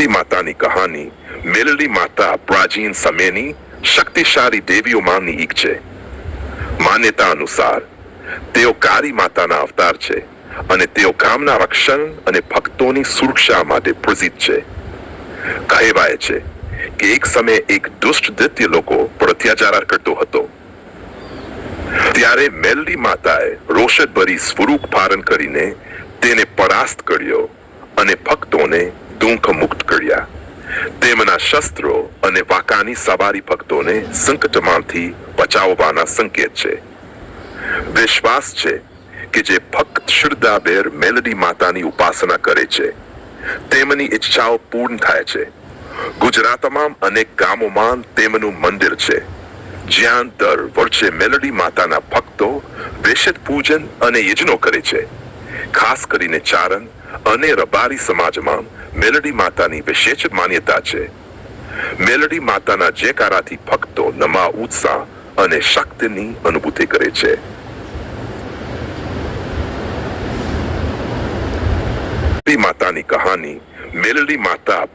માતાની કહાની મેલડી માતા પ્રાચીન સમયની શક્તિશાળી દેવીઓમાંની એક છે. માન્યતા અનુસાર તેઓ કાળી માતાના અવતાર છે અને તેઓ ગામના રક્ષણ અને ભક્તોની સુરક્ષા માટે પ્રસિદ્ધ છે. કહેવાય છે કે એક સમયે એક દુષ્ટ દૈત્ય લોકો પર અત્યાચાર કરતો હતો. ત્યારે મેલડી માતાએ રોષદભરી સ્વરૂપ ધારણ કરીને તેને પરાસ્ત કર્યો અને ભક્તોને દુઃખ મુક્ત કર્યા. તેમના શસ્ત્રો અને વાંકાની સવારી ભક્તોને સંકટમાંથી બચાવવાના સંકેત છે. વિશ્વાસ છે કે જે ભક્ત શ્રદ્ધાભેર મેલડી માતાની ઉપાસના કરે છે તેમની ઈચ્છાઓ પૂર્ણ થાય છે. ગુજરાતમાં અનેક ગામોમાં તેમનું મંદિર છે જ્યાં દર વર્ષે મેલડી માતાના ભક્તો વિશેષ પૂજન અને યજ્ઞો કરે છે. ખાસ કરીને ચારણ અને રબારી સમાજમાં મેલડી માતાની વિશેષ માન્યતા છે. મેલડી માતાના જયકારાથી ભક્તો નવા ઉત્સાહ અને શક્તિની અનુભૂતિ કરે છે. માતાની કહાની મેલડી માતા